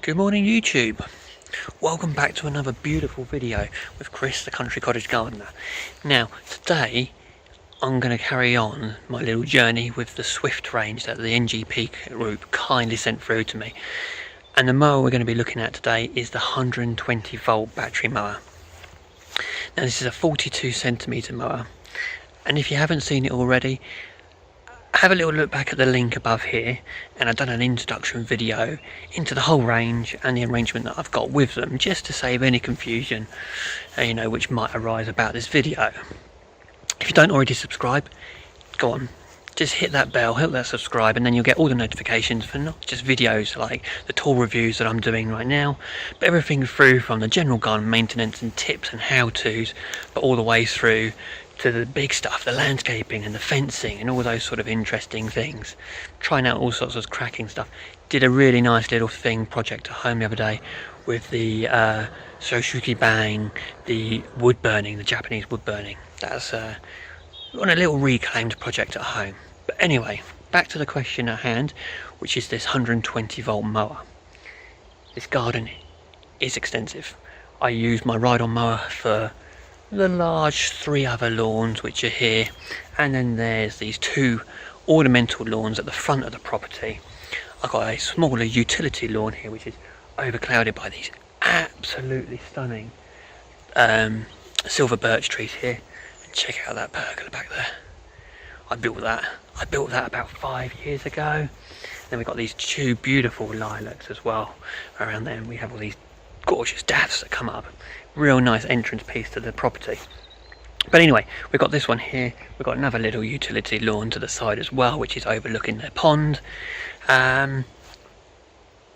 Good morning YouTube, welcome back to another beautiful video with Chris the Country Cottage Gardener. Now today I'm going to carry on my little journey with the Swift range that the NGP group kindly sent through to me, and the mower we're going to be looking at today is the 120 volt battery mower. Now this is a 42 centimeter mower, and if you haven't seen it already, have a little look back at the link above here, and I've done an introduction video into the whole range and the arrangement that I've got with them, just to save any confusion which might arise about this video. If you don't already subscribe, go on, just hit that bell, hit that subscribe, and then you'll get all the notifications for not just videos like the tool reviews that I'm doing right now, but everything through from the general garden maintenance and tips and how-tos, but all the way through to the big stuff, the landscaping and the fencing and all those sort of interesting things. Trying out all sorts of cracking stuff. Did a really nice little project at home the other day with the Shoshuki Bang, the wood burning, the Japanese wood burning. That's on a little reclaimed project at home. But anyway, back to the question at hand, which is this 120 volt mower. This garden is extensive. I use my ride-on mower for the large 3 other lawns which are here, and then there's these 2 ornamental lawns at the front of the property. I've got a smaller utility lawn here which is overclouded by these absolutely stunning silver birch trees here. And check out that pergola back there. I built that about 5 years ago. Then we've got these 2 beautiful lilacs as well around there, and we have all these gorgeous daffs that come up. Real nice entrance piece to the property. But anyway, we've got this one here. We've got another little utility lawn to the side as well, which is overlooking their pond. But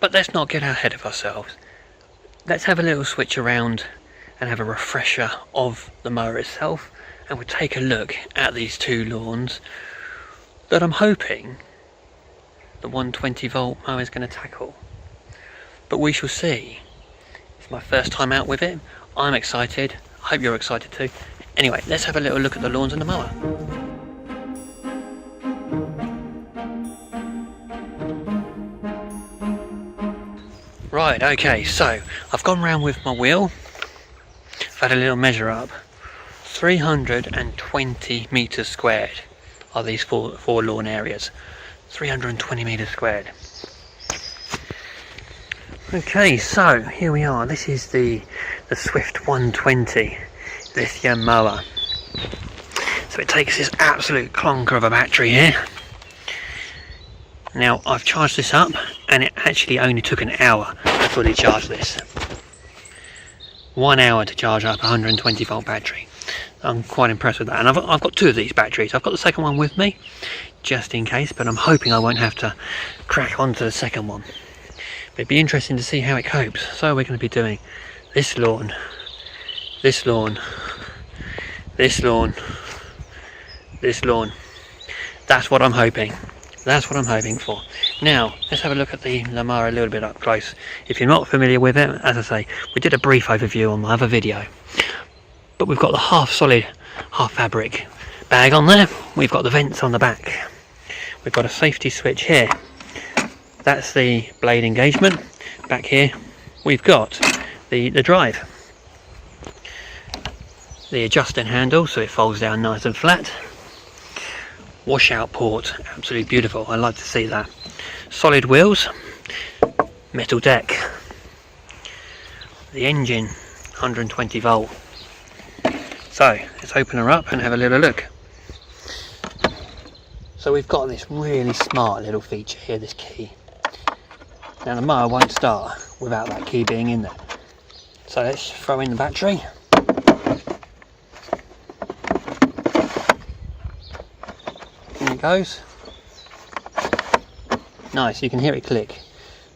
let's not get ahead of ourselves. Let's have a little switch around and have a refresher of the mower itself, and we'll take a look at these 2 lawns that I'm hoping the 120 volt mower is going to tackle. But we shall see. It's my first time out with it. I'm excited. I hope you're excited too. Anyway, let's have a little look at the lawns and the mower. Right, okay, so I've gone round with my wheel. I've had a little measure up. 320 metres squared are these four lawn areas. 320 metres squared. Okay, so here we are. This is the Swift 120 lithium mower. So it takes this absolute clonker of a battery here. Now I've charged this up, and it actually only took an hour to fully charge this. 1 hour to charge up a 120 volt battery. I'm quite impressed with that, and I've got 2 of these batteries. I've got the second one with me just in case, but I'm hoping I won't have to crack onto the second one. It'd be interesting to see how it copes. So we're going to be doing this lawn, this lawn, this lawn, this lawn. That's what I'm hoping. That's what I'm hoping for. Now let's have a look at the mower a little bit up close. If you're not familiar with it, as I say, we did a brief overview on my other video. But we've got the half solid, half fabric bag on there. We've got the vents on the back. We've got a safety switch here. That's the blade engagement. Back here we've got the drive, the adjusting handle so it folds down nice and flat. Washout port, absolutely beautiful. I like to see that. Solid wheels, metal deck, the engine 120 volt. So let's open her up and have a little look. So we've got this really smart little feature here, this key. Now the mower won't start without that key being in there. So let's throw in the battery. In it goes. Nice, you can hear it click.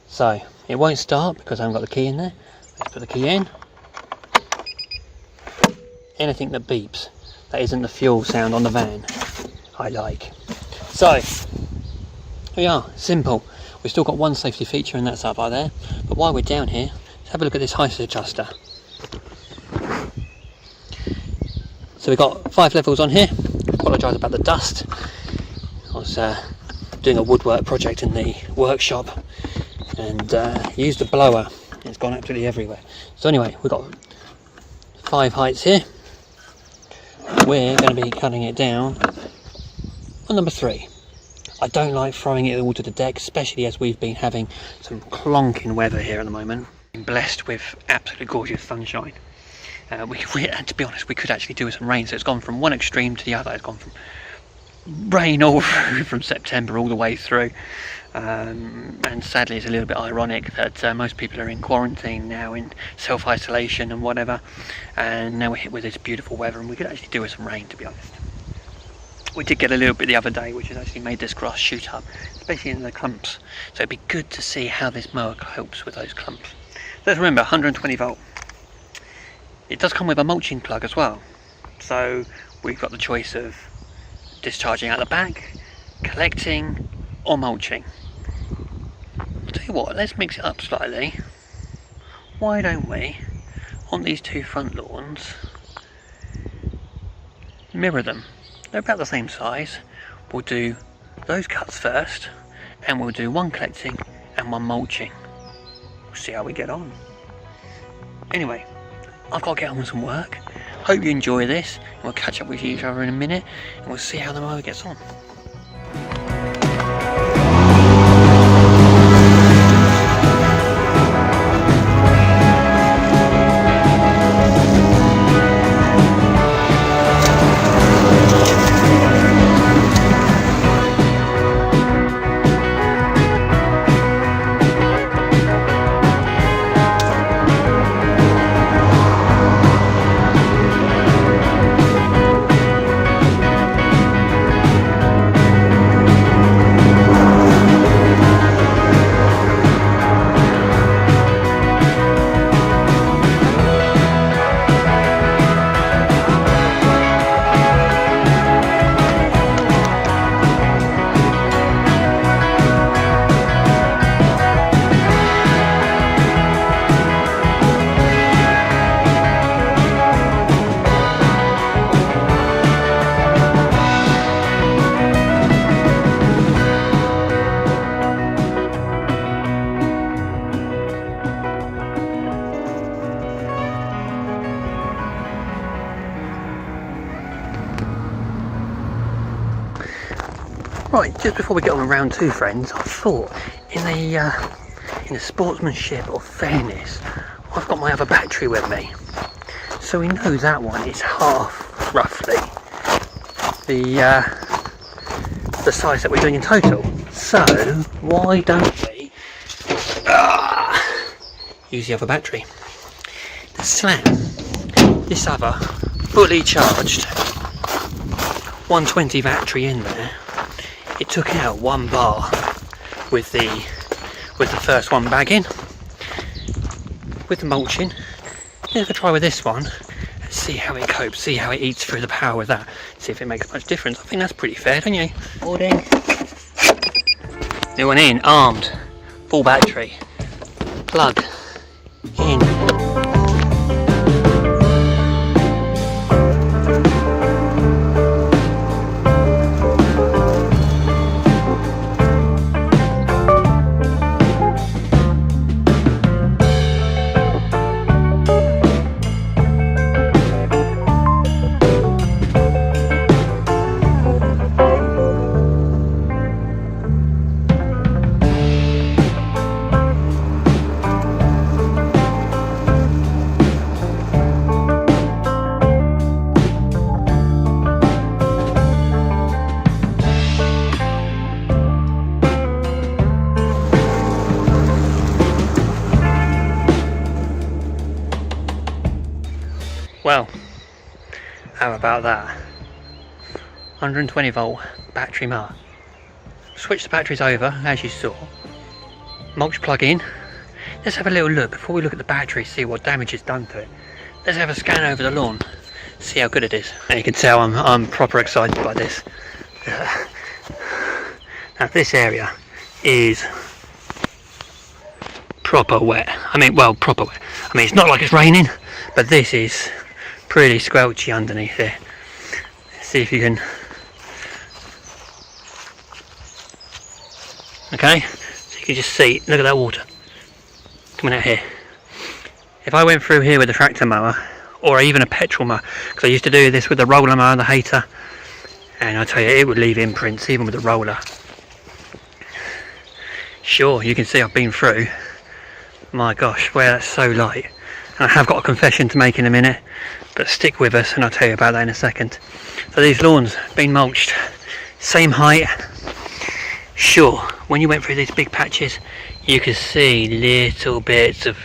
So it won't start because I haven't got the key in there. Let's put the key in. Anything that beeps, that isn't the fuel sound on the van, I like. So here we are, simple. We've still got one safety feature, and that's up by there. But while we're down here, let's have a look at this height adjuster. So we've got 5 levels on here. Apologise about the dust. I was doing a woodwork project in the workshop and used a blower. It's gone absolutely everywhere. So anyway, we've got 5 heights here. We're going to be cutting it down on number 3. I don't like throwing it all to the deck, especially as we've been having some clonking weather here at the moment. Been blessed with absolutely gorgeous sunshine. To be honest, we could actually do with some rain, so it's gone from one extreme to the other. It's gone from rain all through from September all the way through. And sadly it's a little bit ironic that most people are in quarantine now, in self-isolation and whatever, and now we're hit with this beautiful weather, and we could actually do with some rain, to be honest. We did get a little bit the other day, which has actually made this grass shoot up, especially in the clumps, so it'd be good to see how this mower copes with those clumps. Let's remember 120 volt. It does come with a mulching plug as well, so we've got the choice of discharging out the back, collecting, or mulching. I'll tell you what, let's mix it up slightly. Why don't we, on these 2 front lawns, mirror them? They're about the same size. We'll do those cuts first, and we'll do 1 collecting and 1 mulching. We'll see how we get on. Anyway, I've got to get on with some work. Hope you enjoy this, and we'll catch up with each other in a minute, and we'll see how the mower gets on. Right, just before we get on round 2, friends, I thought in the sportsmanship of fairness, I've got my other battery with me, so we know that one is half, roughly, the size that we're doing in total. So why don't we use the other battery? Let's slam this other fully charged 120 battery in there. It took out 1 bar with the first one bag in. With the mulching, let's have a try with this one and see how it copes, see how it eats through the power with that, see if it makes much difference. I think that's pretty fair, don't you? Boarding. New one in, armed, full battery, plug in. Well, how about that? 120 volt battery mower. Switch the batteries over, as you saw. Mulch plug in. Let's have a little look before we look at the battery, see what damage is done to it. Let's have a scan over the lawn, see how good it is. And you can tell I'm proper excited by this. Now this area is proper wet. Well, proper wet. It's not like it's raining, but this is pretty squelchy underneath here. Let's see if you can. Okay, so you can just see, look at that water. coming out here. If I went through here with a tractor mower, or even a petrol mower, because I used to do this with the roller mower and the hater, and I tell you, it would leave imprints even with the roller. Sure, you can see I've been through. My gosh, where that's so light. And I have got a confession to make in a minute, but stick with us and I'll tell you about that in a second. So these lawns been mulched, same height. Sure, when you went through these big patches, you could see little bits of,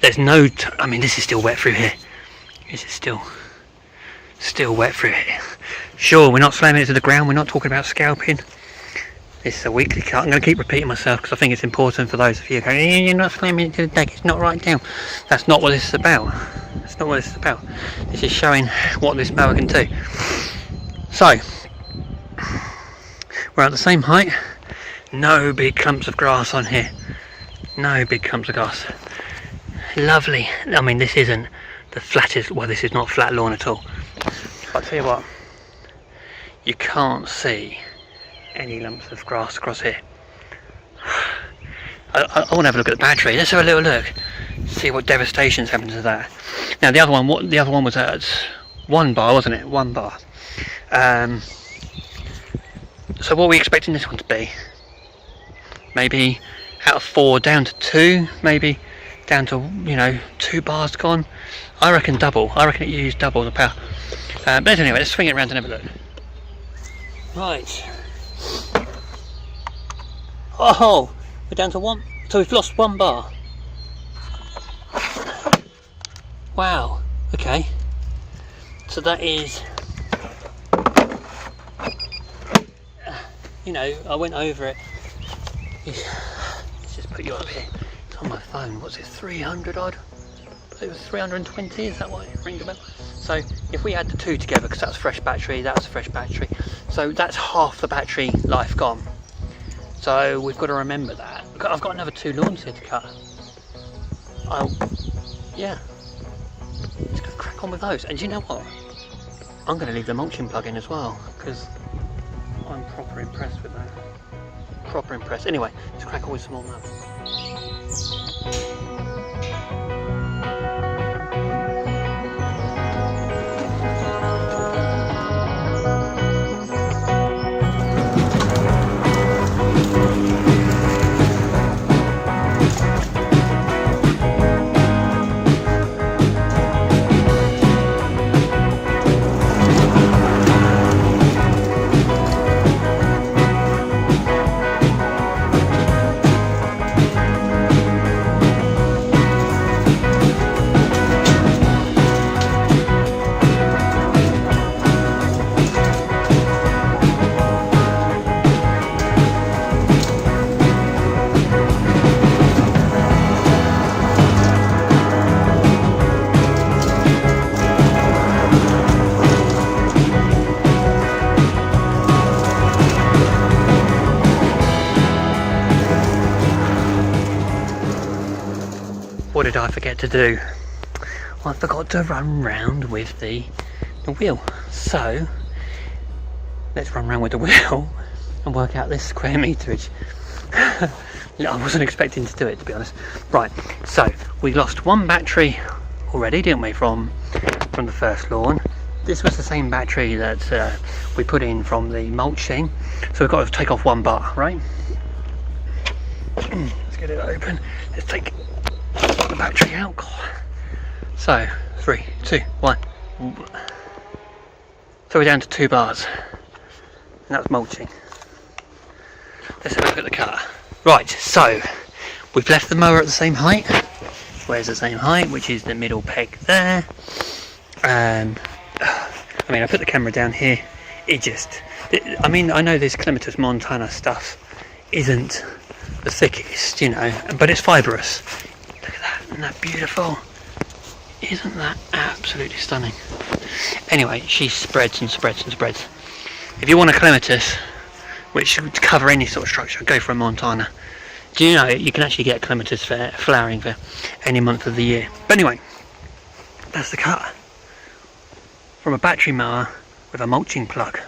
there's no, I mean, this is still wet through here. This is still wet through here. Sure, we're not slamming it to the ground, we're not talking about scalping. This is a weekly cut. I'm going to keep repeating myself because I think it's important for those of you going, you're not slamming it to the deck, it's not right down. That's not what this is about. That's not what this is about. This is showing what this mower can do. So, we're at the same height. No big clumps of grass on here. No big clumps of grass. Lovely. I mean, this isn't the flattest, well, this is not flat lawn at all. But I'll tell you what, you can't see any lumps of grass across here. I want to have a look at the battery. Let's have a little look, see what devastation's happened to that. Now the other one was at 1 bar, wasn't it? 1 bar. So what are we expecting this one to be? Maybe out of 4 down to 2, maybe down to, you know, 2 bars gone. I reckon double. I reckon it used double the power. But anyway, let's swing it around and have a look. Right. Oh, we're down to 1. So we've lost 1 bar. Wow. Okay. So that is, you know, I went over it. Let's just put you up here. It's on my phone. What's it? 300 odd. It was 320. Is that what it rings a bell? So if we add the 2 together, because that's a fresh battery, that's a fresh battery, so that's half the battery life gone. So we've got to remember that. I've got another 2 lawns here to cut. Yeah, just gonna crack on with those. And do you know what? I'm going to leave the mulching plug in as well, because I'm proper impressed with that. Proper impressed. Anyway, let's crack on with some more mowers. What did I forget to do? I forgot to run round with the wheel. So let's run around with the wheel and work out this square meterage. I wasn't expecting to do it, to be honest. Right, so we lost 1 battery already, didn't we, from the first lawn. This was the same battery that we put in from the mulching, so we've got to take off 1 bar, right? Let's get it open. Let's take the battery out. So 3, 2, 1. So we're down to 2 bars, and that's mulching. Let's have a look at the car. Right, so we've left the mower at the same height. Where's the same height? Which is the middle peg there. I mean, I put the camera down here. I mean, I know this Clematis Montana stuff isn't the thickest, you know, but it's fibrous. Look at that, isn't that beautiful? Isn't that absolutely stunning? Anyway, she spreads and spreads and spreads. If you want a Clematis, which would cover any sort of structure, go for a Montana. Do you know you can actually get Clematis flowering for any month of the year? But anyway, that's the cut from a battery mower with a mulching plug.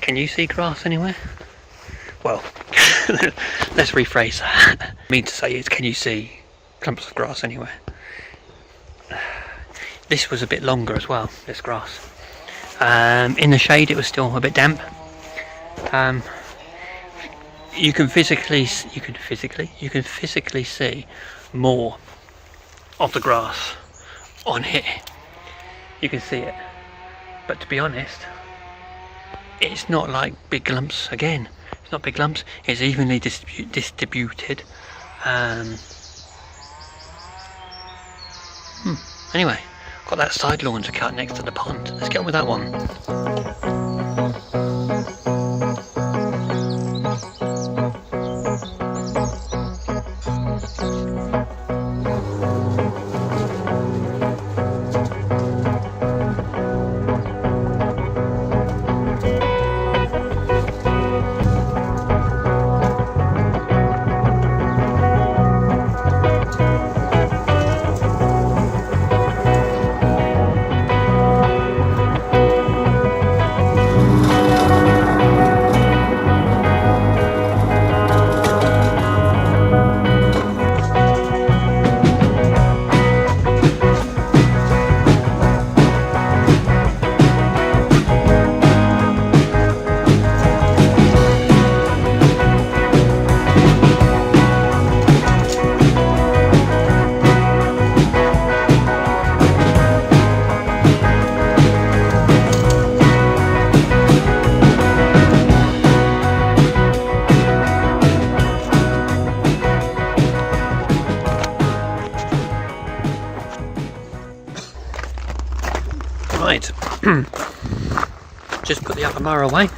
Can you see grass anywhere? Well, let's rephrase that. I mean to say is, can you see clumps of grass anywhere? This was a bit longer as well, this grass. In the shade it was still a bit damp. You can physically see more of the grass on here. You can see it, but to be honest, it's not like big lumps. Again, it's not big lumps. It's evenly distributed. Anyway, got that side lawn to cut next to the pond. Let's get on with that one. Right, just put the upper mower away,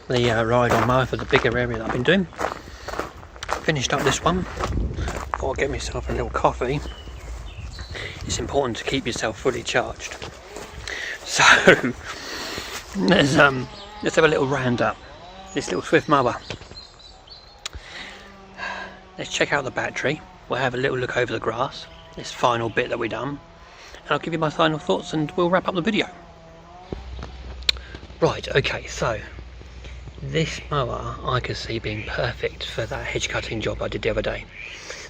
the ride-on mower for the bigger area that I've been doing. Finished up this one. Thought I'd get myself a little coffee. It's important to keep yourself fully charged. So let's have a little round up this little Swift mower. Let's check out the battery. We'll have a little look over the grass, this final bit that we've done. And I'll give you my final thoughts and we'll wrap up the video. Right, okay, so this mower I could see being perfect for that hedge cutting job I did the other day.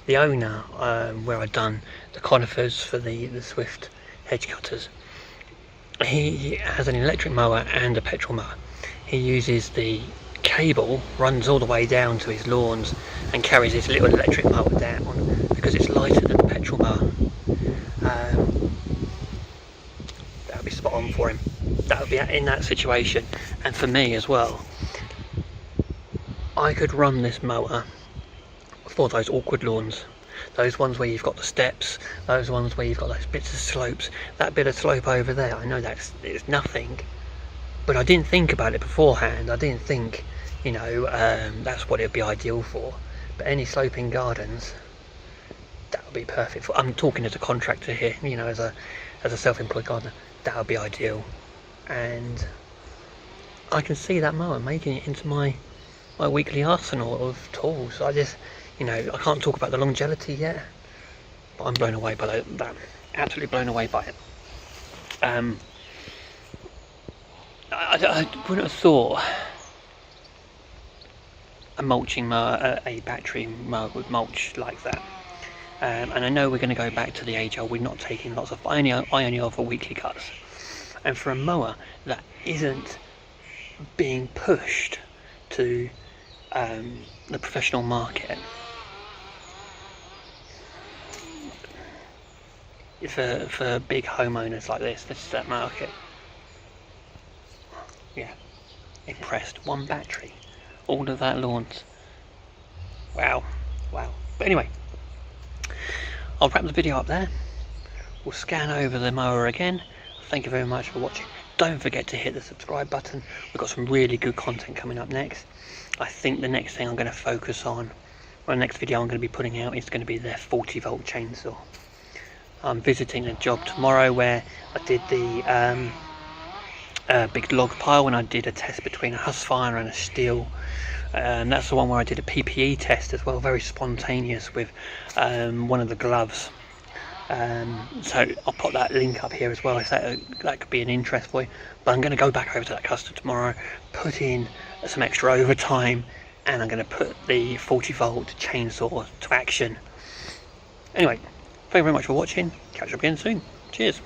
The owner, where I'd done the conifers for the Swift hedge cutters, he has an electric mower and a petrol mower. He uses the cable, runs all the way down to his lawns and carries his little electric mower down because it's lighter than the petrol mower. That would be spot on for him. That would be in that situation, and for me as well. I could run this mower for those awkward lawns, those ones where you've got the steps, those ones where you've got those bits of slopes. That bit of slope over there, I know it's nothing, but I didn't think about it beforehand. I didn't think, you know, that's what it would be ideal for. But any sloping gardens, that would be perfect for. I'm talking as a contractor here, you know, as a self-employed gardener, that would be ideal. And I can see that mower making it into my weekly arsenal of tools. I just, you know, I can't talk about the longevity yet, but I'm blown away by that. Absolutely blown away by it. I wouldn't have thought a mulching mower, a battery mower would mulch like that. And I know we're going to go back to the age old, we're not taking lots of, I only offer weekly cuts. And for a mower that isn't being pushed to the professional market, for big homeowners like this is that market. Yeah, impressed. One battery, all of that lawns. Wow. But anyway, I'll wrap the video up there. We'll scan over the mower again. Thank you very much for watching. Don't forget to hit the subscribe button. We've got some really good content coming up next. I think the next thing I'm going to focus on, or the next video I'm going to be putting out, is going to be their 40-volt chainsaw. I'm visiting a job tomorrow where I did the big log pile, and I did a test between a Husfire and a steel. That's the one where I did a PPE test as well, very spontaneous with one of the gloves. So I'll put that link up here as well if that could be an interest for you. But I'm going to go back over to that customer tomorrow, put in some extra overtime, and I'm going to put the 40-volt chainsaw to action. Anyway, thank you very much for watching. Catch up again soon. Cheers.